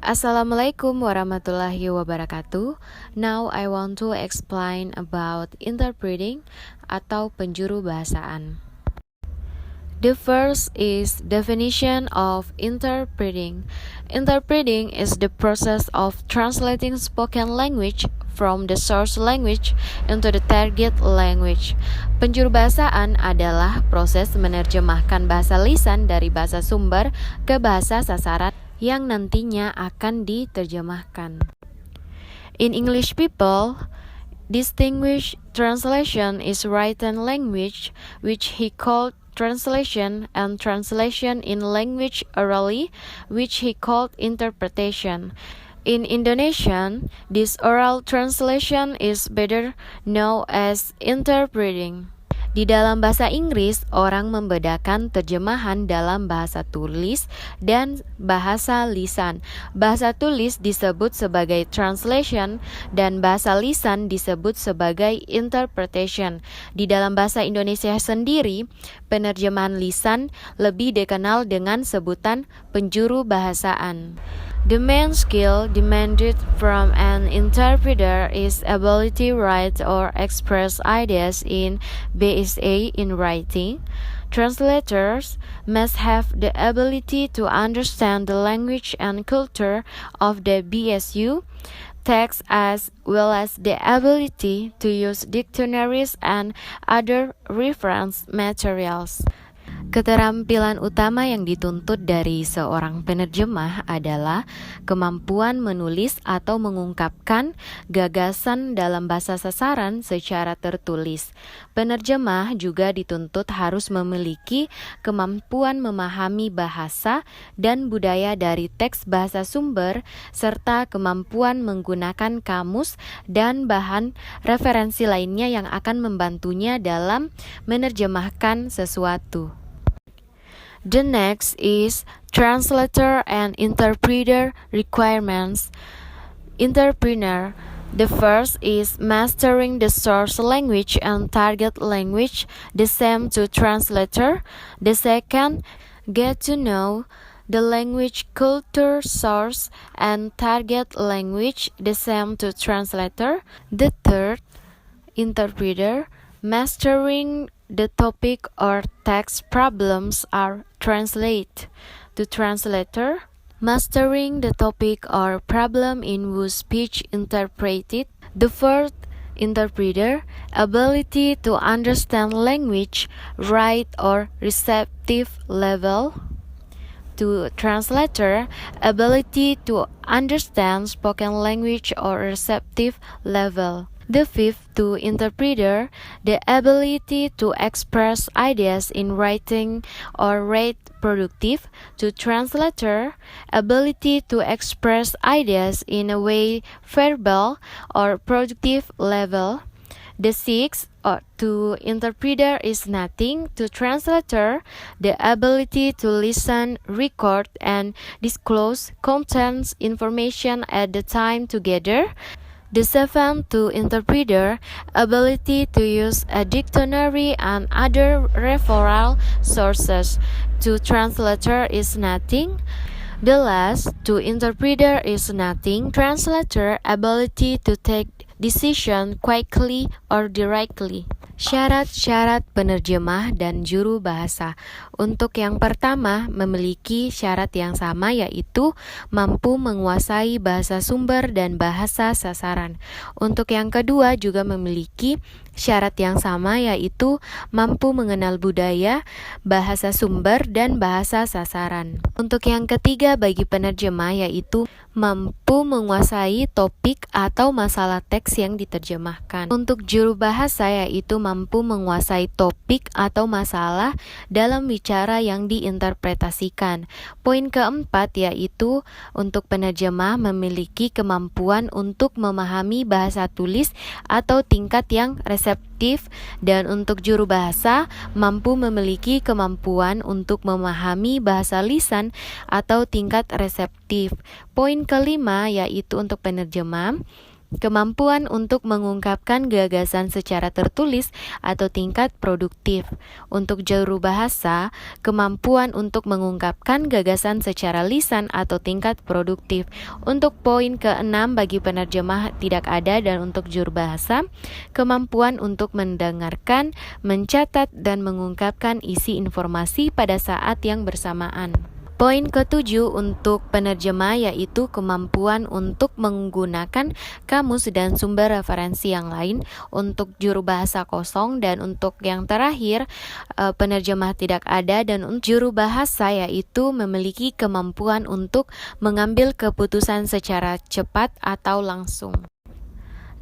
Assalamualaikum warahmatullahi wabarakatuh. Now I want to explain about interpreting atau penjuru bahasaan. The first is definition of interpreting. Interpreting is the process of translating spoken language from the source language into the target language. Penjuru bahasaan adalah proses menerjemahkan bahasa lisan dari bahasa sumber ke bahasa sasaran yang nantinya akan diterjemahkan. In English, people distinguish translation is written language, which he called translation, and translation in language orally, which he called interpretation. In Indonesian, this oral translation is better known as interpreting. Di dalam bahasa Inggris, orang membedakan terjemahan dalam bahasa tulis dan bahasa lisan. Bahasa tulis disebut sebagai translation dan bahasa lisan disebut sebagai interpretation. Di dalam bahasa Indonesia sendiri, penerjemahan lisan lebih dikenal dengan sebutan penjuru bahasaan. The main skill demanded from an interpreter is ability to write or express ideas in BSA in writing. Translators must have the ability to understand the language and culture of the BSU text as well as the ability to use dictionaries and other reference materials. Keterampilan utama yang dituntut dari seorang penerjemah adalah kemampuan menulis atau mengungkapkan gagasan dalam bahasa sasaran secara tertulis. Penerjemah juga dituntut harus memiliki kemampuan memahami bahasa dan budaya dari teks bahasa sumber, serta kemampuan menggunakan kamus dan bahan referensi lainnya yang akan membantunya dalam menerjemahkan sesuatu. The next is translator and interpreter requirements. Interpreter. The first is mastering the source language and target language, the same to translator. The second, get to know the language, culture, source, and target language, the same to translator. The third, interpreter, mastering the topic or text problems are translate. To translator, mastering the topic or problem in whose speech interpreted. The fourth, interpreter, ability to understand language, write or receptive level. To translator, ability to understand spoken language or receptive level. The fifth, to interpreter, the ability to express ideas in writing or read productive. To translator, ability to express ideas in a way verbal or productive level. The sixth, to interpreter is nothing. To translator, the ability to listen, record, and disclose contents information at the time together. The seventh, to interpreter, ability to use a dictionary and other referral sources. To translator is nothing. The last, to interpreter is nothing. Translator, ability to take decision quickly or directly. Syarat-syarat penerjemah dan juru bahasa. Untuk yang pertama, memiliki syarat yang sama, yaitu mampu menguasai bahasa sumber dan bahasa sasaran. Untuk yang kedua juga memiliki syarat yang sama, yaitu mampu mengenal budaya, bahasa sumber, dan bahasa sasaran. Untuk yang ketiga bagi penerjemah yaitu mampu menguasai topik atau masalah teks yang diterjemahkan. Untuk juru bahasa yaitu mampu menguasai topik atau masalah dalam bicara yang diinterpretasikan. Poin keempat yaitu untuk penerjemah memiliki kemampuan untuk memahami bahasa tulis atau tingkat yang reseptif, dan untuk juru bahasa mampu memiliki kemampuan untuk memahami bahasa lisan atau tingkat reseptif. Poin kelima yaitu untuk penerjemah Kemampuan untuk mengungkapkan gagasan secara tertulis atau tingkat produktif. Untuk juru bahasa, kemampuan untuk mengungkapkan gagasan secara lisan atau tingkat produktif. Untuk poin ke-6 bagi penerjemah tidak ada dan untuk juru bahasa, kemampuan untuk mendengarkan, mencatat, dan mengungkapkan isi informasi pada saat yang bersamaan. Poin ke-7 untuk penerjemah yaitu kemampuan untuk menggunakan kamus dan sumber referensi yang lain. Untuk juru bahasa kosong, dan untuk yang terakhir penerjemah tidak ada dan untuk juru bahasa yaitu memiliki kemampuan untuk mengambil keputusan secara cepat atau langsung.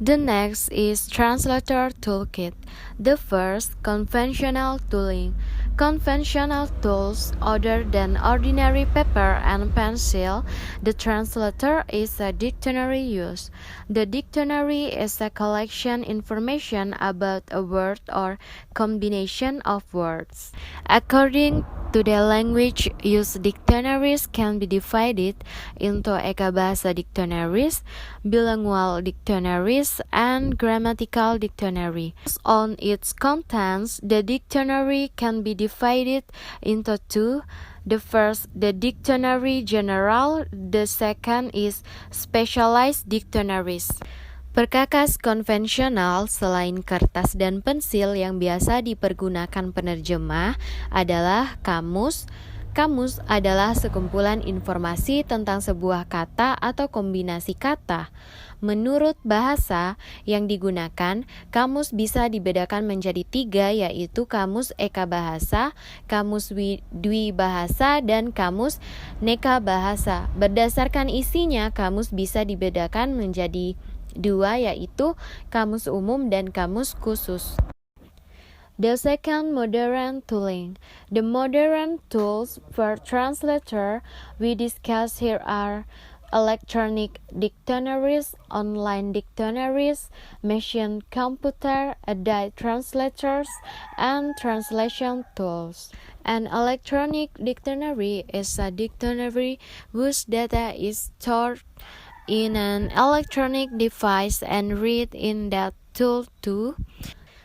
The next is Translator Toolkit. The first, conventional tooling. Conventional tools other than ordinary paper and pencil. The translator is a dictionary use. The dictionary is a collection information about a word or combination of words. According to the language use, dictionaries can be divided into ekabahasa dictionaries, bilingual dictionaries, and grammatical dictionary. On its contents, the dictionary can be divided into two. The first, the dictionary general. The second is specialized dictionaries. Perkakas konvensional selain kertas dan pensil yang biasa dipergunakan penerjemah adalah kamus. Kamus adalah sekumpulan informasi tentang sebuah kata atau kombinasi kata. Menurut bahasa yang digunakan, kamus bisa dibedakan menjadi 3, yaitu kamus eka bahasa, kamus dwi bahasa, dan kamus neka bahasa. Berdasarkan isinya, kamus bisa dibedakan menjadi 2, yaitu kamus umum dan kamus khusus. The second, modern tooling. The modern tools for translator we discuss here are electronic dictionaries, online dictionaries, machine computer, AI translators, and translation tools. An electronic dictionary is a dictionary whose data is stored in an electronic device and read in that tool too.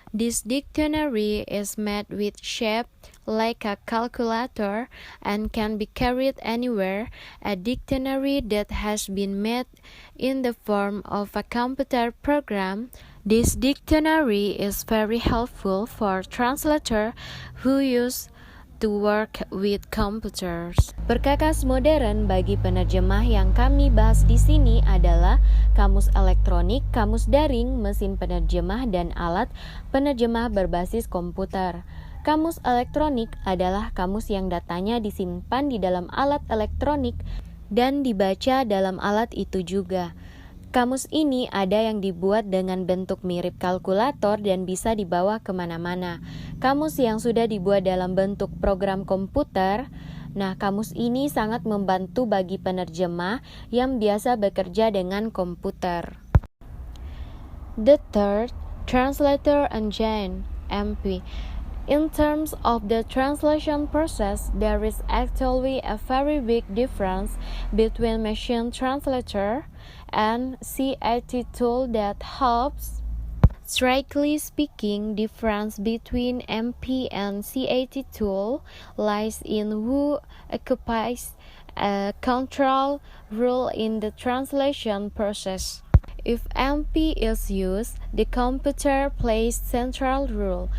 This dictionary is made with shape like a calculator and can be carried anywhere. A dictionary that has been made in the form of a computer program. This dictionary is very helpful for translators who use to work with computers. Perkakas modern bagi penerjemah yang kami bahas di sini adalah kamus elektronik, kamus daring, mesin penerjemah, dan alat penerjemah berbasis komputer. Kamus elektronik adalah kamus yang datanya disimpan di dalam alat elektronik dan dibaca dalam alat itu juga. Kamus ini ada yang dibuat dengan bentuk mirip kalkulator dan bisa dibawa kemana-mana. Kamus yang sudah dibuat dalam bentuk program komputer, kamus ini sangat membantu bagi penerjemah yang biasa bekerja dengan komputer. The third, translator engine, MP. In terms of the translation process, there is actually a very big difference between machine translator and CAT tool that helps. Strictly speaking, difference between MP and CAT tool lies in who occupies a control role in the translation process. If MP is used, the computer plays central role.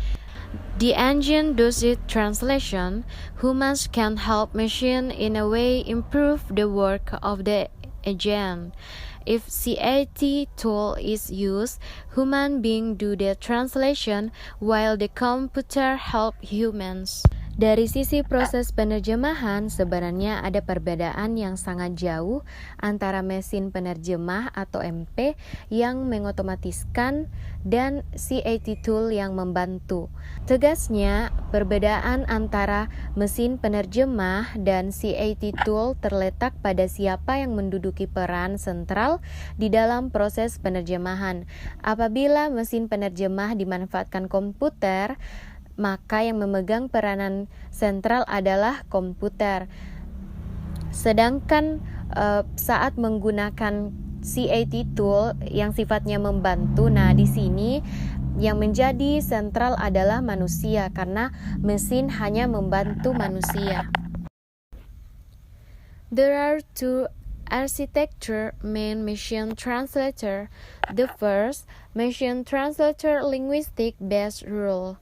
The engine does it translation. Humans can help machine in a way improve the work of the agent. If CAT tool is used, human being do the translation while the computer help humans. Dari sisi proses penerjemahan, sebenarnya ada perbedaan yang sangat jauh antara mesin penerjemah atau MP yang mengotomatiskan dan CAT tool yang membantu. Tegasnya, perbedaan antara mesin penerjemah dan CAT tool terletak pada siapa yang menduduki peran sentral di dalam proses penerjemahan. Apabila mesin penerjemah dimanfaatkan komputer, maka yang memegang peranan sentral adalah komputer. Sedangkan saat menggunakan CAT tool yang sifatnya membantu. Nah, di sini yang menjadi sentral adalah manusia karena mesin hanya membantu manusia. There are two architecture main machine translator. The first, machine translator linguistic based rule.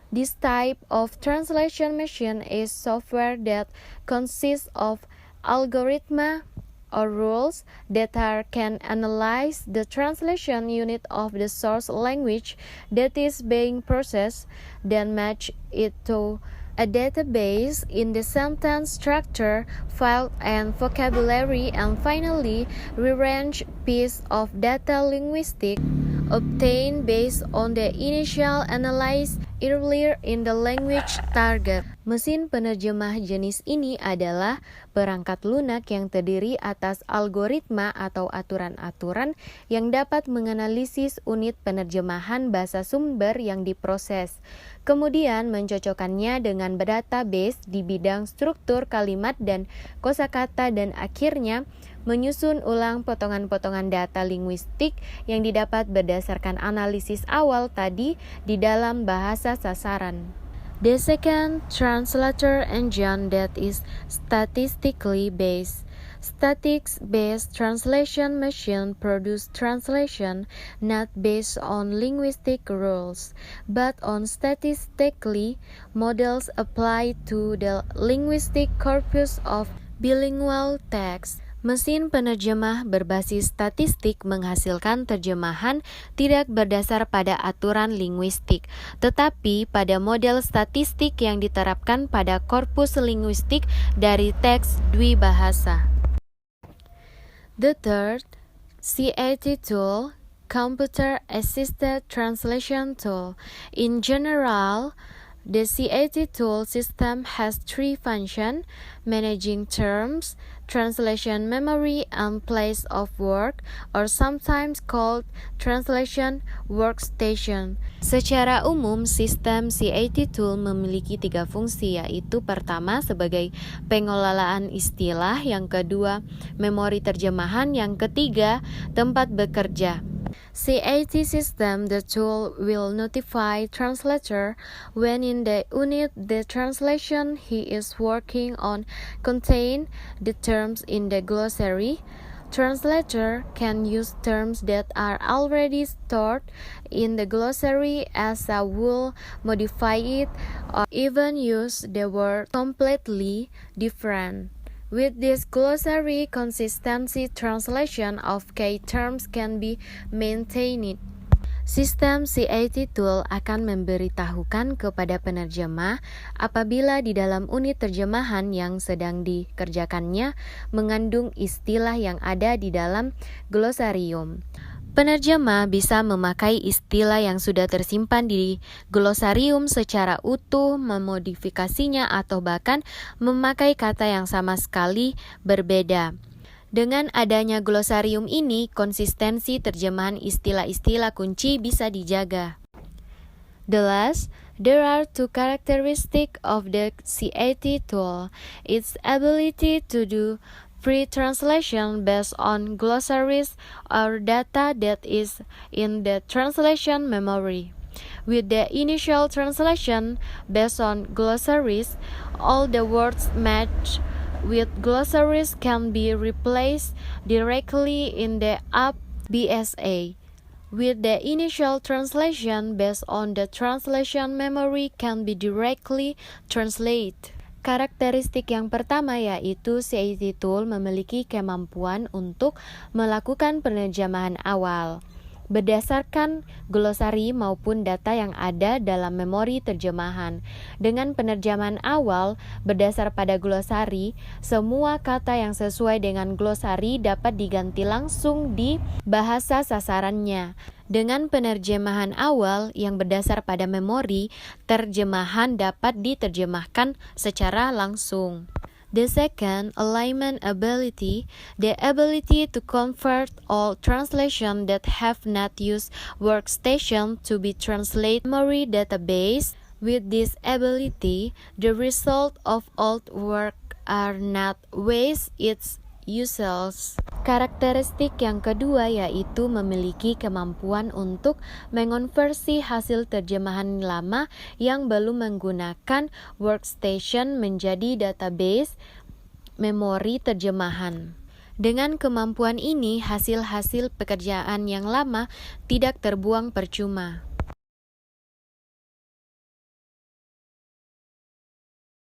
This type of translation machine is software that consists of algorithm or rules that can analyze the translation unit of the source language that is being processed, then match it to a database in the sentence structure, file, and vocabulary, and finally rearrange piece of data linguistic obtained based on the initial analysis earlier in the language target. Mesin penerjemah jenis ini adalah perangkat lunak yang terdiri atas algoritma atau aturan-aturan yang dapat menganalisis unit penerjemahan bahasa sumber yang diproses, kemudian mencocokkannya dengan database di bidang struktur kalimat dan kosakata, dan akhirnya menyusun ulang potongan-potongan data linguistik yang didapat berdasarkan analisis awal tadi di dalam bahasa sasaran. The second translator engine that is statistically based. Statistics-based translation machine produce translation not based on linguistic rules, but on statistically models applied to the linguistic corpus of bilingual text. Mesin penerjemah berbasis statistik menghasilkan terjemahan tidak berdasar pada aturan linguistik, tetapi pada model statistik yang diterapkan pada korpus linguistik dari teks dwibahasa. The third, CAT tool, Computer Assisted Translation Tool. In general, the CAT tool system has three functions: managing terms, translation memory, and place of work, or sometimes called translation workstation. Secara umum, sistem CAT tool memiliki tiga fungsi, yaitu pertama sebagai pengelolaan istilah, yang kedua memori terjemahan, yang ketiga tempat bekerja. CAT system, the tool will notify translator when in the unit the translation he is working on contain the terms in the glossary. Translator can use terms that are already stored in the glossary as a will modify it or even use the word completely different. With this glossary, consistency translation of key terms can be maintained. Sistem CAT tool akan memberitahukan kepada penerjemah apabila di dalam unit terjemahan yang sedang dikerjakannya mengandung istilah yang ada di dalam glosarium. Penerjemah bisa memakai istilah yang sudah tersimpan di glosarium secara utuh, memodifikasinya, atau bahkan memakai kata yang sama sekali berbeda. Dengan adanya glosarium ini, konsistensi terjemahan istilah-istilah kunci bisa dijaga. The last, there are two characteristics of the CAT tool: its ability to do pre-translation based on glossaries or data that is in the translation memory. With the initial translation based on glossaries, all the words matched with glossaries can be replaced directly in the app BSA. With the initial translation based on the translation memory can be directly translated. Karakteristik yang pertama yaitu CAT tool memiliki kemampuan untuk melakukan penerjemahan awal berdasarkan glosari maupun data yang ada dalam memori terjemahan. Dengan penerjemahan awal berdasar pada glosari, semua kata yang sesuai dengan glosari dapat diganti langsung di bahasa sasarannya. Dengan penerjemahan awal yang berdasar pada memori, terjemahan dapat diterjemahkan secara langsung. The second, alignment ability, the ability to convert all translation that have not used workstation to be translated memory database. With this ability, the result of old work are not waste, its useless. Karakteristik yang kedua yaitu memiliki kemampuan untuk mengonversi hasil terjemahan lama yang belum menggunakan workstation menjadi database memori terjemahan. Dengan kemampuan ini, hasil-hasil pekerjaan yang lama tidak terbuang percuma.